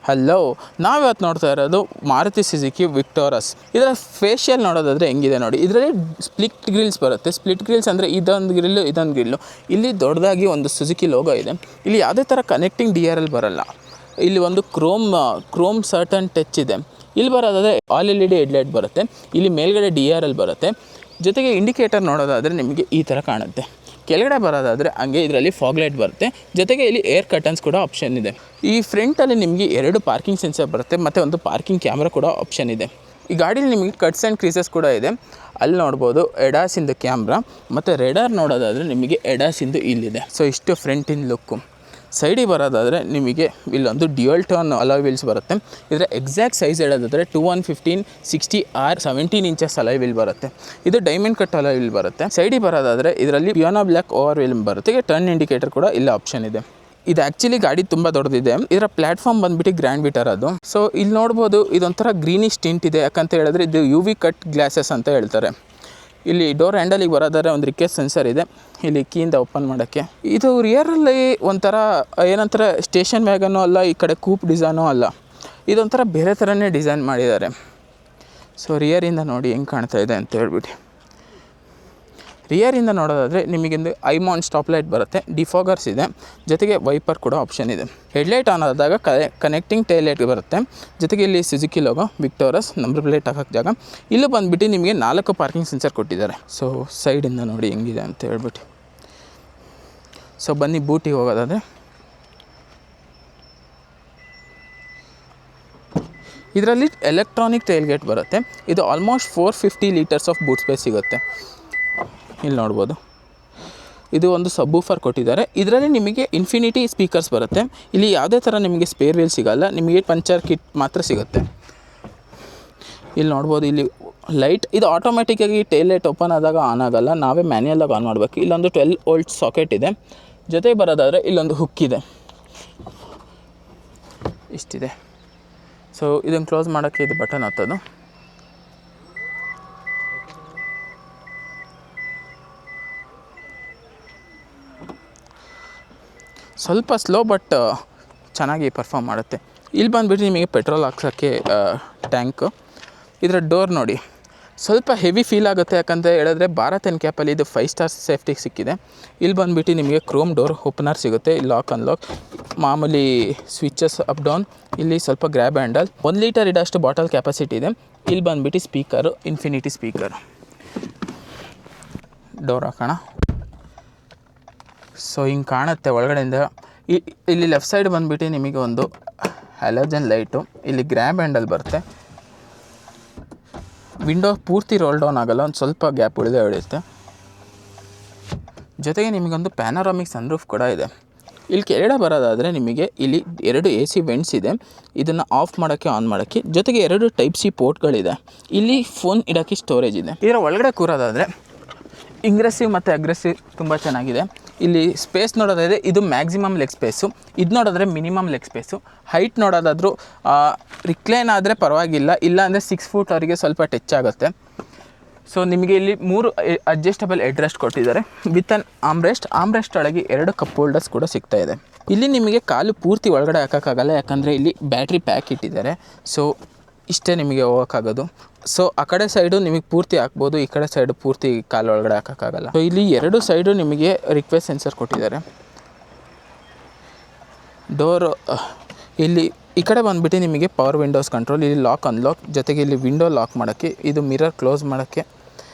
Hello, ನಾವಿವತ್ತು ನೋಡ್ತಾ ಇರೋದು ಮಾರುತಿ ಸುಜುಕಿ ವಿಕ್ಟೋರಸ್. ಇದರ ಫೇಶಿಯಲ್ ನೋಡೋದಾದರೆ ಹೆಂಗಿದೆ ನೋಡಿ. ಇದರಲ್ಲಿ ಸ್ಪ್ಲಿಟ್ ಗ್ರಿಲ್ಸ್ ಬರುತ್ತೆ. ಸ್ಪ್ಲಿಟ್ ಗ್ರಿಲ್ಸ್ ಅಂದರೆ ಇದೊಂದು ಗ್ರಿಲ್ಲು. ಇಲ್ಲಿ ದೊಡ್ಡದಾಗಿ ಒಂದು ಸುಜುಕಿ ಲೋಗೋ ಇದೆ. ಇಲ್ಲಿ ಯಾವುದೇ ಥರ ಕನೆಕ್ಟಿಂಗ್ DRL ಬರೋಲ್ಲ. ಇಲ್ಲಿ ಒಂದು ಕ್ರೋಮ್ ಸರ್ಟನ್ ಟಚ್ ಇದೆ. ಇಲ್ಲಿ ಬರೋದಾದರೆ ಆಲ್ LED ಹೆಡ್ಲೈಟ್ ಬರುತ್ತೆ. ಇಲ್ಲಿ ಮೇಲ್ಗಡೆ DRL ಬರುತ್ತೆ. ಜೊತೆಗೆ ಇಂಡಿಕೇಟರ್ ನೋಡೋದಾದರೆ ನಿಮಗೆ ಈ ಥರ ಕಾಣುತ್ತೆ. ಕೆಳಗಡೆ ಬರೋದಾದರೆ ಹಂಗೆ ಇದರಲ್ಲಿ ಫಾಗ್ ಲೈಟ್ ಬರುತ್ತೆ. ಜೊತೆಗೆ ಇಲ್ಲಿ ಏರ್ ಕರ್ಟನ್ಸ್ ಕೂಡ ಆಪ್ಷನ್ ಇದೆ. ಈ ಫ್ರಂಟಲ್ಲಿ ನಿಮಗೆ 2 ಪಾರ್ಕಿಂಗ್ ಸೆನ್ಸರ್ ಬರುತ್ತೆ ಮತ್ತು ಒಂದು ಪಾರ್ಕಿಂಗ್ ಕ್ಯಾಮ್ರಾ ಕೂಡ ಆಪ್ಷನ್ ಇದೆ. ಈ ಗಾಡೀಲಿ ನಿಮಗೆ ಕಟ್ಸ್ ಆ್ಯಂಡ್ ಕ್ರೀಸಸ್ ಕೂಡ ಇದೆ. ಅಲ್ಲಿ ನೋಡ್ಬೋದು ಎಡಾಸಿಂದು ಕ್ಯಾಮ್ರಾ ಮತ್ತು ರೆಡಾರ್ ನೋಡೋದಾದರೆ ನಿಮಗೆ ಎಡಾಸಿಂದು ಇಲ್ಲಿದೆ. ಸೊ ಇಷ್ಟು ಫ್ರಂಟಿನ ಲುಕ್ಕು. ಸೈಡಿಗೆ ಬರೋದಾದರೆ ನಿಮಗೆ ಇಲ್ಲೊಂದು ಡ್ಯುಯಲ್ ಟರ್ನ್ ಅಲಾಯ್ ವೀಲ್ಸ್ ಬರುತ್ತೆ. ಇದರ ಎಕ್ಸಾಕ್ಟ್ ಸೈಜ್ ಹೇಳೋದಾದರೆ 2115/60R 17 ಇಂಚಸ್ ಅಲಾಯ್ ವೀಲ್ ಬರುತ್ತೆ. ಇದು ಡೈಮಂಡ್ ಕಟ್ ಅಲಾಯ್ ವೀಲ್ ಬರುತ್ತೆ. ಸೈಡಿಗೆ ಬರೋದಾದರೆ ಇದರಲ್ಲಿ ಪಿಯಾನೋ ಬ್ಲ್ಯಾಕ್ ಓವರ್ ವೀಲ್ ಬರುತ್ತೆ. ಟರ್ನ್ ಇಂಡಿಕೇಟರ್ ಕೂಡ ಇಲ್ಲ ಆಪ್ಷನ್ ಇದೆ. ಇದು ಆ್ಯಕ್ಚುಲಿ ಗಾಡಿ ತುಂಬ ದೊಡ್ಡದಿದೆ. ಇದರ ಪ್ಲ್ಯಾಟ್ಫಾರ್ಮ್ ಬಂದುಬಿಟ್ಟು ಗ್ರ್ಯಾಂಡ್ ವಿಟರ್ ಅದು. ಸೊ ಇಲ್ಲಿ ನೋಡ್ಬೋದು ಇದೊಂಥರ ಗ್ರೀನಿಶ್ ಟಿಂಟ್ ಇದೆ. ಯಾಕಂತ ಹೇಳಿದ್ರೆ ಇದು UV ಕಟ್ ಗ್ಲಾಸಸ್ ಅಂತ ಹೇಳ್ತಾರೆ. ಇಲ್ಲಿ ಡೋರ್ ಹ್ಯಾಂಡಲಿಗೆ ಬರೋದಾದ್ರೆ ಒಂದು ರಿಕ್ವೆಸ್ಟ್ ಸೆನ್ಸರ್ ಇದೆ. ಇಲ್ಲಿ ಕೀಯಿಂದ ಓಪನ್ ಮಾಡೋಕ್ಕೆ. ಇದು ರಿಯರಲ್ಲಿ ಒಂಥರ ಏನಂತಾರೆ, ಸ್ಟೇಷನ್ ವ್ಯಾಗನೂ ಅಲ್ಲ, ಈ ಕಡೆ ಕೂಪ್ ಡಿಸೈನೂ ಅಲ್ಲ. ಇದೊಂಥರ ಬೇರೆ ಥರನೇ ಡಿಸೈನ್ ಮಾಡಿದ್ದಾರೆ. ಸೊ ರಿಯರಿಂದ ನೋಡಿ ಹೆಂಗೆ ಕಾಣ್ತಾ ಇದೆ ಅಂತ ಹೇಳ್ಬಿಟ್ಟು. ರಿಯರಿಂದ ನೋಡೋದಾದರೆ ನಿಮಗೊಂದು ಐಮಾನ್ ಸ್ಟಾಪ್ ಲೈಟ್ ಬರುತ್ತೆ. ಡಿಫಾಗರ್ಸ್ ಇದೆ. ಜೊತೆಗೆ ವೈಪರ್ ಕೂಡ ಆಪ್ಷನ್ ಇದೆ. ಹೆಡ್ಲೈಟ್ ಆನ್ ಆದಾಗ ಕನೆಕ್ಟಿಂಗ್ ಟೈಲ್ ಲೈಟ್ ಬರುತ್ತೆ. ಜೊತೆಗೆ ಇಲ್ಲಿ ಸುಜುಕಿ ಲೋಗೋ, ವಿಕ್ಟೋರಸ್, ನಂಬರ್ ಪ್ಲೇಟ್ ಹಾಕೋಕ್ಕೆ ಜಾಗ. ಇಲ್ಲೂ ಬಂದುಬಿಟ್ಟು ನಿಮಗೆ 4 ಪಾರ್ಕಿಂಗ್ ಸೆನ್ಸರ್ ಕೊಟ್ಟಿದ್ದಾರೆ. ಸೊ ಸೈಡಿಂದ ನೋಡಿ ಹೆಂಗಿದೆ ಅಂತ ಹೇಳ್ಬಿಟ್ಟು. ಸೊ ಬನ್ನಿ ಬೂಟಿಗೆ ಹೋಗೋದಾದರೆ ಇದರಲ್ಲಿ ಎಲೆಕ್ಟ್ರಾನಿಕ್ ಟೈಲ್ ಗೇಟ್ ಬರುತ್ತೆ. ಇದು almost 450 litres of boot space ಸಿಗುತ್ತೆ. ಇಲ್ಲಿ ನೋಡ್ಬೋದು ಇದು ಒಂದು ಸಬ್ವೂಫರ್ ಕೊಟ್ಟಿದ್ದಾರೆ. ಇದರಲ್ಲಿ ನಿಮಗೆ ಇನ್ಫಿನಿಟಿ ಸ್ಪೀಕರ್ಸ್ ಬರುತ್ತೆ. ಇಲ್ಲಿ ಯಾವುದೇ ಥರ ನಿಮಗೆ ಸ್ಪೇರ್ ವೀಲ್ ಸಿಗೋಲ್ಲ. ನಿಮಗೆ ಪಂಚರ್ ಕಿಟ್ ಮಾತ್ರ ಸಿಗುತ್ತೆ. ಇಲ್ಲಿ ನೋಡ್ಬೋದು ಇಲ್ಲಿ ಲೈಟ್ ಇದು ಆಟೋಮೆಟಿಕ್ಕಾಗಿ ಟೈಲ್ ಲೈಟ್ ಓಪನ್ ಆದಾಗ ಆನ್ ಆಗೋಲ್ಲ. ನಾವೇ ಮ್ಯಾನ್ಯಲಾಗಿ ಆನ್ ಮಾಡಬೇಕು. ಇಲ್ಲೊಂದು 12 ವೋಲ್ಟ್ ಸಾಕೆಟ್ ಇದೆ. ಜೊತೆಗೆ ಬರೋದಾದರೆ ಇಲ್ಲೊಂದು ಹುಕ್ ಇದೆ. ಇಷ್ಟಿದೆ. ಸೊ ಇದನ್ನು ಕ್ಲೋಸ್ ಮಾಡೋಕ್ಕೆ ಇದು ಬಟನ್ ಹತ್ತೋದು. ಸ್ವಲ್ಪ ಸ್ಲೋ ಬಟ್ ಚೆನ್ನಾಗಿ ಪರ್ಫಾರ್ಮ್ ಮಾಡುತ್ತೆ. ಇಲ್ಲಿ ಬಂದುಬಿಟ್ಟು ನಿಮಗೆ ಪೆಟ್ರೋಲ್ ಹಾಕ್ಸೋಕ್ಕೆ ಟ್ಯಾಂಕು. ಇದರ ಡೋರ್ ನೋಡಿ ಸ್ವಲ್ಪ ಹೆವಿ ಫೀಲ್ ಆಗುತ್ತೆ. ಯಾಕಂತ ಹೇಳಿದ್ರೆ ಭಾರತ್ ಎನ್ಕ್ಯಾಪಲ್ಲಿ ಇದು 5 ಸ್ಟಾರ್ ಸೇಫ್ಟಿಗೆ ಸಿಕ್ಕಿದೆ. ಇಲ್ಲಿ ಬಂದುಬಿಟ್ಟು ನಿಮಗೆ ಕ್ರೋಮ್ ಡೋರ್ ಓಪನರ್ ಸಿಗುತ್ತೆ. ಇಲ್ಲಿ ಲಾಕ್ ಅನ್ಲಾಕ್, ಮಾಮೂಲಿ ಸ್ವಿಚಸ್ ಅಪ್ ಡೌನ್. ಇಲ್ಲಿ ಸ್ವಲ್ಪ ಗ್ರ್ಯಾಬ್ ಹ್ಯಾಂಡಲ್. 1 ಲೀಟರ್ ಇಡೋಷ್ಟು ಬಾಟಲ್ ಕೆಪಾಸಿಟಿ ಇದೆ. ಇಲ್ಲಿ ಬಂದುಬಿಟ್ಟು ಸ್ಪೀಕರು, ಇನ್ಫಿನಿಟಿ ಸ್ಪೀಕರು. ಡೋರ್ ಹಾಕೋಣ. ಸೊ ಹಿಂಗೆ ಕಾಣುತ್ತೆ ಒಳಗಡೆಯಿಂದ. ಇಲ್ಲಿ ಲೆಫ್ಟ್ ಸೈಡ್ ಬಂದುಬಿಟ್ಟು ನಿಮಗೆ ಒಂದು ಹ್ಯಾಲೋಜನ್ ಲೈಟು. ಇಲ್ಲಿ ಗ್ರ್ಯಾಬ್ ಹ್ಯಾಂಡಲ್ ಬರುತ್ತೆ. ವಿಂಡೋ ಪೂರ್ತಿ ರೋಲ್ ಡೌನ್ ಆಗೋಲ್ಲ, ಒಂದು ಸ್ವಲ್ಪ ಗ್ಯಾಪ್ ಉಳಿಯುತ್ತೆ. ಜೊತೆಗೆ ನಿಮಗೊಂದು ಪ್ಯಾನೋರಾಮಿಕ್ ಸನ್ರೂಫ್ ಕೂಡ ಇದೆ. ಇಲ್ಲಿ ಕೆಳಗಡೆ ಬರೋದಾದರೆ ನಿಮಗೆ ಇಲ್ಲಿ 2 AC ವೆಂಟ್ಸ್ ಇದೆ. ಇದನ್ನು ಆಫ್ ಮಾಡೋಕ್ಕೆ, ಆನ್ ಮಾಡೋಕ್ಕೆ. ಜೊತೆಗೆ 2 Type C ಪೋರ್ಟ್ಗಳಿದೆ. ಇಲ್ಲಿ ಫೋನ್ ಇಡೋಕ್ಕೆ ಸ್ಟೋರೇಜ್ ಇದೆ. ಇದರ ಒಳಗಡೆ ಕೂರೋದಾದರೆ ಇಂಗ್ರೆಸಿವ್ ಮತ್ತು ಅಗ್ರೆಸಿವ್ ತುಂಬ ಚೆನ್ನಾಗಿದೆ. ಇಲ್ಲಿ ಸ್ಪೇಸ್ ನೋಡೋದಾದರೆ ಇದು ಮ್ಯಾಕ್ಸಿಮಮ್ ಲೆಗ್ ಸ್ಪೇಸು. ಇದು ನೋಡಿದ್ರೆ ಮಿನಿಮಮ್ ಲೆಗ್ ಸ್ಪೇಸು. ಹೈಟ್ ನೋಡೋದಾದರೂ ರಿಕ್ಲೈನ್ ಆದರೆ ಪರವಾಗಿಲ್ಲ, ಇಲ್ಲ ಅಂದರೆ 6 ಫೂಟ್ ಅವರಿಗೆ ಸ್ವಲ್ಪ ಟಚ್ ಆಗುತ್ತೆ. ಸೊ ನಿಮಗೆ ಇಲ್ಲಿ 3 ಅಡ್ಜಸ್ಟಬಲ್ ಹೆಡ್ ರೆಸ್ಟ್ ಕೊಟ್ಟಿದ್ದಾರೆ ವಿತ್ ಆನ್ ಆಮ್ರೆಸ್ಟ್ ಒಳಗೆ 2 ಕಪ್ ಹೋಲ್ಡರ್ಸ್ ಕೂಡ ಸಿಗ್ತಾ ಇದೆ. ಇಲ್ಲಿ ನಿಮಗೆ ಕಾಲು ಪೂರ್ತಿ ಒಳಗಡೆ ಹಾಕೋಕ್ಕಾಗಲ್ಲ, ಯಾಕಂದರೆ ಇಲ್ಲಿ ಬ್ಯಾಟ್ರಿ ಪ್ಯಾಕ್ ಇಟ್ಟಿದ್ದಾರೆ. ಸೊ ಇಷ್ಟೇ ನಿಮಗೆ ಹೋಗೋಕ್ಕಾಗೋದು. ಸೊ ಆ ಕಡೆ ಸೈಡು ನಿಮಗೆ ಪೂರ್ತಿ ಹಾಕ್ಬೋದು, ಈ ಕಡೆ ಸೈಡು ಪೂರ್ತಿ ಕಾಲು ಒಳಗಡೆ ಹಾಕೋಕ್ಕಾಗಲ್ಲ. ಸೊ ಇಲ್ಲಿ 2 ಸೈಡು ನಿಮಗೆ ರಿಕ್ವೆಸ್ಟ್ ಸೆನ್ಸರ್ ಕೊಟ್ಟಿದ್ದಾರೆ. ಡೋರು ಇಲ್ಲಿ ಈ ಕಡೆ ಬಂದುಬಿಟ್ಟು ನಿಮಗೆ ಪವರ್ ವಿಂಡೋಸ್ ಕಂಟ್ರೋಲ್. ಇಲ್ಲಿ ಲಾಕ್ ಅನ್ಲಾಕ್. ಜೊತೆಗೆ ಇಲ್ಲಿ ವಿಂಡೋ ಲಾಕ್ ಮಾಡೋಕ್ಕೆ, ಇದು ಮಿರರ್ ಕ್ಲೋಸ್ ಮಾಡೋಕ್ಕೆ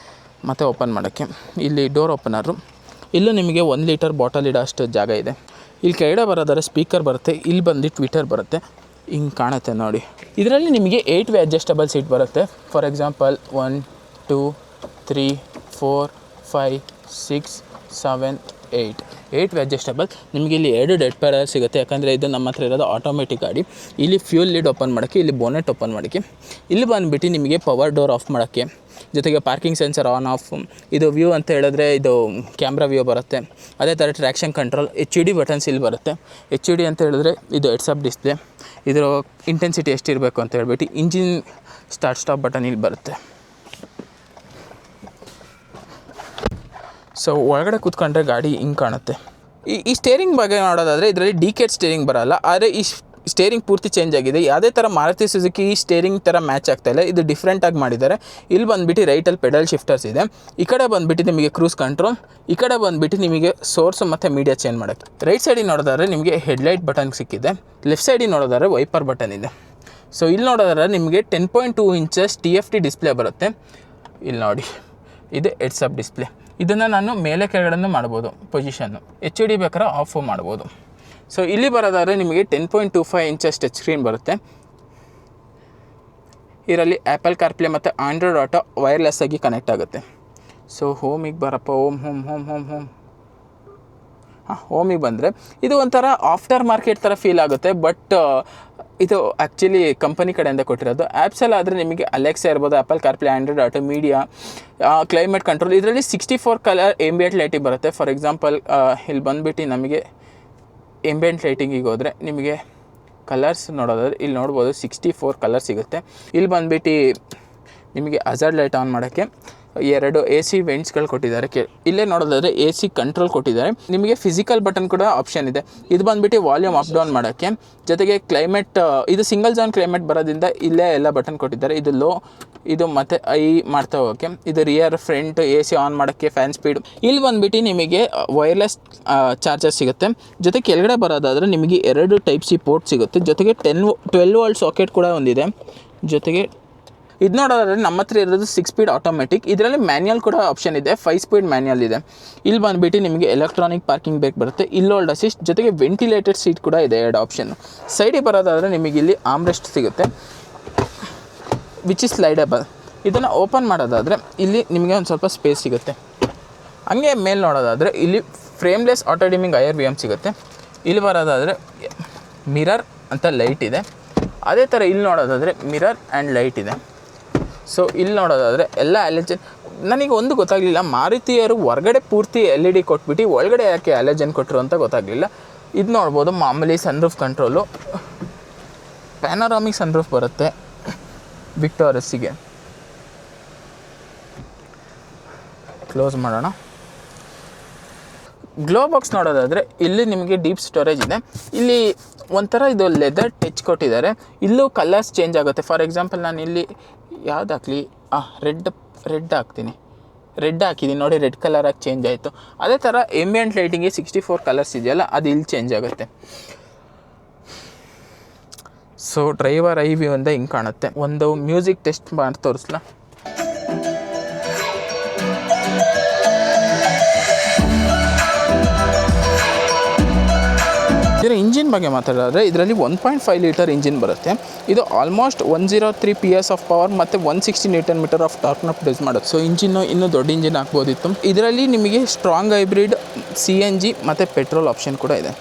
ಮತ್ತು ಓಪನ್ ಮಾಡೋಕ್ಕೆ. ಇಲ್ಲಿ ಡೋರ್ ಓಪನರು. ಇಲ್ಲೂ ನಿಮಗೆ 1 ಲೀಟರ್ ಬಾಟಲ್ ಇಡೋ ಅಷ್ಟು ಜಾಗ ಇದೆ. ಇಲ್ಲಿ ಕೆಳಗಡೆ ಬರೋದಾದ್ರೆ ಸ್ಪೀಕರ್ ಬರುತ್ತೆ. ಇಲ್ಲಿ ಬಂದು ಟ್ವಿಟರ್ ಬರುತ್ತೆ. ಹಿಂಗೆ ಕಾಣುತ್ತೆ ನೋಡಿ. ಇದರಲ್ಲಿ ನಿಮಗೆ 8 ವೇ ಅಡ್ಜಸ್ಟಬಲ್ ಸೀಟ್ ಬರುತ್ತೆ. For example 1 2 3 4 5 6 7 8 way adjustable. ನಿಮಗೆ ಇಲ್ಲಿ 2 ಡೆಡ್ ಪ್ಯಾಡಲ್ ಸಿಗುತ್ತೆ. ಯಾಕಂದರೆ ಇದು ನಮ್ಮ ಹತ್ರ ಇರೋದು ಆಟೋಮೆಟಿಕ್ ಗಾಡಿ. ಇಲ್ಲಿ ಫ್ಯೂಲ್ ಲಿಡ್ ಓಪನ್ ಮಾಡೋಕ್ಕೆ, ಇಲ್ಲಿ ಬೋನೆಟ್ ಓಪನ್ ಮಾಡೋಕ್ಕೆ. ಇಲ್ಲಿ ಬಂದುಬಿಟ್ಟು ನಿಮಗೆ ಪವರ್ ಡೋರ್ ಆಫ್ ಮಾಡೋಕ್ಕೆ. ಜೊತೆಗೆ ಪಾರ್ಕಿಂಗ್ ಸೆನ್ಸರ್ ಆನ್ ಆಫ್. ಇದು ವ್ಯೂ ಅಂತ ಹೇಳಿದ್ರೆ ಇದು ಕ್ಯಾಮ್ರಾ ವ್ಯೂ ಬರುತ್ತೆ. ಅದೇ ಥರ ಟ್ರ್ಯಾಕ್ಷನ್ ಕಂಟ್ರೋಲ್, HUD ಬಟನ್ಸ್ ಇಲ್ಲಿ ಬರುತ್ತೆ. HUD ಅಂತ ಹೇಳಿದ್ರೆ ಇದು ಹೆಡ್ಸ್ ಅಪ್ ಡಿಸ್ಪ್ಲೇ. ಇದರ ಇಂಟೆನ್ಸಿಟಿ ಎಷ್ಟಿರಬೇಕು ಅಂತ ಹೇಳ್ಬಿಟ್ಟು ಇಂಜಿನ್ ಸ್ಟಾರ್ಟ್ ಸ್ಟಾಪ್ ಬಟನ್ ಇಲ್ಲಿ ಬರುತ್ತೆ. ಸೊ ಒಳಗಡೆ ಕೂತ್ಕೊಂಡ್ರೆ ಗಾಡಿ ಹಿಂಗೆ ಕಾಣುತ್ತೆ. ಈ ಸ್ಟೇರಿಂಗ್ ಬಗ್ಗೆ ನೋಡೋದಾದರೆ ಇದರಲ್ಲಿ ಡಿಕೇಟ್ ಸ್ಟೇರಿಂಗ್ ಬರೋಲ್ಲ. ಆದರೆ ಈ ಸ್ಟೇರಿಂಗ್ ಪೂರ್ತಿ ಚೇಂಜ್ ಆಗಿದೆ. ಯಾವುದೇ ಥರ ಮಾರುತಿ ಸುಜುಕಿ ಸ್ಟೇರಿಂಗ್ ಥರ ಮ್ಯಾಚ್ ಆಗ್ತಾಯಿಲ್ಲ, ಇದು ಡಿಫ್ರೆಂಟಾಗಿ ಮಾಡಿದ್ದಾರೆ. ಇಲ್ಲಿ ಬಂದುಬಿಟ್ಟು ರೈಟಲ್ಲಿ ಪೆಡಲ್ ಶಿಫ್ಟರ್ಸ್ ಇದೆ. ಈ ಕಡೆ ಬಂದುಬಿಟ್ಟು ನಿಮಗೆ ಕ್ರೂಸ್ ಕಂಟ್ರೋಲ್, ಈ ಕಡೆ ಬಂದುಬಿಟ್ಟು ನಿಮಗೆ ಸೋರ್ಸ್ ಮತ್ತು ಮೀಡಿಯಾ ಚೇಂಜ್ ಮಾಡೋಕ್ಕೆ. ರೈಟ್ ಸೈಡಿಗೆ ನೋಡಿದ್ರೆ ನಿಮಗೆ ಹೆಡ್ಲೈಟ್ ಬಟನ್ ಸಿಕ್ಕಿದೆ. ಲೆಫ್ಟ್ ಸೈಡಿಗೆ ನೋಡಿದ್ರೆ ವೈಪರ್ ಬಟನ್ ಇದೆ. ಸೊ ಇಲ್ಲಿ ನೋಡಿದ್ರೆ ನಿಮಗೆ 10.2 ಇಂಚಸ್ TFT ಡಿಸ್ಪ್ಲೇ ಬರುತ್ತೆ. ಇಲ್ಲಿ ನೋಡಿ, ಇದು ಹೆಡ್ಸ್ ಅಪ್ ಡಿಸ್ಪ್ಲೇ. ಇದನ್ನು ನಾನು ಮೇಲೆ ಕೆಳಗಡೆ ಮಾಡ್ಬೋದು ಪೊಸಿಷನ್ನು. HD ಬೇಕಾದ್ರೆ ಆಫು ಮಾಡ್ಬೋದು. ಸೊ ಇಲ್ಲಿ ಬರೋದಾದರೆ ನಿಮಗೆ 10.25 ಇಂಚಸ್ ಟಚ್ ಸ್ಕ್ರೀನ್ ಬರುತ್ತೆ. ಇದರಲ್ಲಿ ಆ್ಯಪಲ್ ಕಾರ್ಪ್ಲೇ ಮತ್ತು ಆಂಡ್ರಾಯ್ಡ್ ಆಟೋ ವೈರ್ಲೆಸ್ ಆಗಿ ಕನೆಕ್ಟ್ ಆಗುತ್ತೆ. ಸೊ ಹೋಮಿಗೆ ಬರಪ್ಪ, ಹೋಮಿಗೆ ಬಂದರೆ ಇದು ಒಂಥರ ಆಫ್ಟರ್ ಮಾರ್ಕೆಟ್ ಥರ ಫೀಲ್ ಆಗುತ್ತೆ. ಬಟ್ ಇದು ಆ್ಯಕ್ಚುಲಿ ಕಂಪನಿ ಕಡೆಯಿಂದ ಕೊಟ್ಟಿರೋದು. ಆ್ಯಪ್ಸಲ್ಲಿ ಆದರೆ ನಿಮಗೆ ಅಲೆಕ್ಸಾ ಇರ್ಬೋದು, apple CarPlay, Android auto, media, climate control. ಇದರಲ್ಲಿ 64 ಕಲರ್ ಎಂಬಿಯಂಟ್ ಲೈಟಿಂಗ್ ಬರುತ್ತೆ. ಫಾರ್ ಎಕ್ಸಾಂಪಲ್ ಇಲ್ಲಿ ಬಂದುಬಿಟ್ಟು ನಮಗೆ ಎಂಬಿಯಂಟ್ ಲೈಟಿಂಗಿಗೆ ಹೋದರೆ ನಿಮಗೆ ಕಲರ್ಸ್ ನೋಡೋದಾದ್ರೆ ಇಲ್ಲಿ ನೋಡ್ಬೋದು 64 ಕಲರ್ ಸಿಗುತ್ತೆ. ಇಲ್ಲಿ ಬಂದುಬಿಟ್ಟು ನಿಮಗೆ ಹಜಾರ್ಡ್ ಲೈಟ್ ಆನ್ ಮಾಡೋಕ್ಕೆ 2 AC ವೆಂಟ್ಸ್ಗಳು ಕೊಟ್ಟಿದ್ದಾರೆ. ಇಲ್ಲೇ ನೋಡೋದಾದರೆ AC ಕಂಟ್ರೋಲ್ ಕೊಟ್ಟಿದ್ದಾರೆ. ನಿಮಗೆ ಫಿಸಿಕಲ್ ಬಟನ್ ಕೂಡ ಆಪ್ಷನ್ ಇದೆ. ಇದು ಬಂದುಬಿಟ್ಟು ವಾಲ್ಯೂಮ್ ಅಪ್ ಡೌನ್ ಮಾಡೋಕ್ಕೆ, ಜೊತೆಗೆ ಕ್ಲೈಮೇಟ್, ಇದು ಸಿಂಗಲ್ ಝೋನ್ ಕ್ಲೈಮೇಟ್ ಬರೋದ್ರಿಂದ ಇಲ್ಲೇ ಎಲ್ಲ ಬಟನ್ ಕೊಟ್ಟಿದ್ದಾರೆ. ಇದು ಲೋ, ಇದು ಮತ್ತು ಮಾಡ್ತಾ ಹೋಗೋಕ್ಕೆ, ಇದು ರಿಯರ್, ಫ್ರಂಟ್, AC ಆನ್ ಮಾಡೋಕ್ಕೆ, ಫ್ಯಾನ್ ಸ್ಪೀಡ್. ಇಲ್ಲಿ ಬಂದುಬಿಟ್ಟು ನಿಮಗೆ ವೈರ್ಲೆಸ್ ಚಾರ್ಜರ್ ಸಿಗುತ್ತೆ. ಜೊತೆ ಕೆಳಗಡೆ ಬರೋದಾದರೆ ನಿಮಗೆ 2 Type C ಪೋರ್ಟ್ ಸಿಗುತ್ತೆ. ಜೊತೆಗೆ 12 ವೋಲ್ಟ್ ಸಾಕೆಟ್ ಕೂಡ ಒಂದಿದೆ. ಜೊತೆಗೆ ಇದು ನೋಡೋದಾದ್ರೆ ನಮ್ಮ ಹತ್ರ ಇರೋದು 6 ಸ್ಪೀಡ್ ಆಟೋಮೆಟಿಕ್. ಇದರಲ್ಲಿ ಮ್ಯಾನ್ಯಲ್ ಕೂಡ ಆಪ್ಷನ್ ಇದೆ, 5 ಸ್ಪೀಡ್ ಮ್ಯಾನ್ಯಲ್ ಇದೆ. ಇಲ್ಲಿ ಬಂದುಬಿಟ್ಟು ನಿಮಗೆ ಎಲೆಕ್ಟ್ರಾನಿಕ್ ಪಾರ್ಕಿಂಗ್ ಬ್ರೇಕ್ ಬರುತ್ತೆ, ಇಲ್ಲಿ ಹೋಲ್ಡ್ ಅಸಿಸ್ಟ್, ಜೊತೆಗೆ ವೆಂಟಿಲೇಟೆಡ್ ಸೀಟ್ ಕೂಡ ಇದೆ, 2 ಆಪ್ಷನ್. ಸೈಡಿಗೆ ಬರೋದಾದರೆ ನಿಮಗೆ ಇಲ್ಲಿ ಆರ್ಮ್ರೆಸ್ಟ್ ಸಿಗುತ್ತೆ, ವಿಚ್ ಇಸ್ ಸ್ಲೈಡಬಲ್. ಇದನ್ನು ಓಪನ್ ಮಾಡೋದಾದರೆ ಇಲ್ಲಿ ನಿಮಗೆ ಒಂದು ಸ್ವಲ್ಪ ಸ್ಪೇಸ್ ಸಿಗುತ್ತೆ. ಹಂಗೆ ಮೇಲೆ ನೋಡೋದಾದರೆ ಇಲ್ಲಿ ಫ್ರೇಮ್ಲೆಸ್ ಆಟೋ ಡಿಮಿಂಗ್ IR/VM ಸಿಗುತ್ತೆ. ಇಲ್ಲಿ ಬರೋದಾದರೆ ಮಿರರ್ ಅಂತ ಲೈಟ್ ಇದೆ. ಅದೇ ಥರ ಇಲ್ಲಿ ನೋಡೋದಾದರೆ ಮಿರರ್ ಆ್ಯಂಡ್ ಲೈಟ್ ಇದೆ. ಸೊ ಇಲ್ಲಿ ನೋಡೋದಾದರೆ ಎಲ್ಲ ಹ್ಯಾಲಜನ್. ನನಗೆ ಒಂದು ಗೊತ್ತಾಗಲಿಲ್ಲ, ಮಾರುತಿಯರು ಹೊರಗಡೆ ಪೂರ್ತಿ LED ಕೊಟ್ಬಿಟ್ಟು ಒಳಗಡೆ ಯಾಕೆ ಹ್ಯಾಲಜನ್ ಕೊಟ್ಟರು ಅಂತ ಗೊತ್ತಾಗಲಿಲ್ಲ. ಇದು ನೋಡ್ಬೋದು, ಮಾಮೂಲಿ ಸನ್ರೂಫ್ ಕಂಟ್ರೋಲು, ಪ್ಯಾನರಾಮಿಕ್ ಸನ್ರೂಫ್ ಬರುತ್ತೆ ವಿಕ್ಟೋರಸ್ಸಿಗೆ. ಕ್ಲೋಸ್ ಮಾಡೋಣ. ಗ್ಲೋ ಬಾಕ್ಸ್ ನೋಡೋದಾದರೆ ಇಲ್ಲಿ ನಿಮಗೆ ಡೀಪ್ ಸ್ಟೋರೇಜ್ ಇದೆ. ಇಲ್ಲಿ ಒಂಥರ ಇದು ಲೆದರ್ ಟಚ್ ಕೊಟ್ಟಿದ್ದಾರೆ. ಇಲ್ಲೂ ಕಲರ್ಸ್ ಚೇಂಜ್ ಆಗುತ್ತೆ. ಫಾರ್ ಎಕ್ಸಾಂಪಲ್ ನಾನು ಇಲ್ಲಿ ಯಾವ್ದು ಹಾಕಲಿ, ರೆಡ್ ಹಾಕ್ತೀನಿ, ರೆಡ್ ಹಾಕಿದ್ದೀನಿ ನೋಡಿ, ರೆಡ್ ಕಲರಾಗಿ ಚೇಂಜ್ ಆಯಿತು. ಅದೇ ಥರ ಎಂಬಿಯಂಟ್ ಲೈಟಿಂಗ್ಗೆ 64 ಕಲರ್ಸ್ ಇದೆಯಲ್ಲ, ಅದು ಇಲ್ಲಿ ಚೇಂಜ್ ಆಗುತ್ತೆ. ಸೊ ಡ್ರೈವರ್ ಐ ವ್ಯೂ ಅಂತ ಹಿಂಗೆ ಕಾಣುತ್ತೆ. ಒಂದು ಮ್ಯೂಸಿಕ್ ಟೆಸ್ಟ್ ಮಾಡಿ ತೋರಿಸ್ಲಾ? ಇದರ ಇಂಜಿನ್ ಬಗ್ಗೆ ಮಾತಾಡಿದ್ರೆ ಇದರಲ್ಲಿ 1.5 ಲೀಟರ್ ಇಂಜಿನ್ ಬರುತ್ತೆ. ಇದು ಆಲ್ಮೋಸ್ಟ್ 103 PS ಆಫ್ ಪವರ್ ಮತ್ತು 160 Nm ಆಫ್ ಟಾರ್ಕ್ನ ಪ್ರೊಡ್ಯೂಸ್ ಮಾಡುತ್ತೆ. ಸೊ ಇಂಜಿನ್ನು ಇನ್ನೂ ದೊಡ್ಡ ಇಂಜಿನ್ ಹಾಕ್ಬೋದಿತ್ತು. ಇದರಲ್ಲಿ ನಿಮಗೆ ಸ್ಟ್ರಾಂಗ್ ಹೈಬ್ರಿಡ್, CNG ಮತ್ತು ಪೆಟ್ರೋಲ್ ಆಪ್ಷನ್ ಕೂಡ ಇದೆ.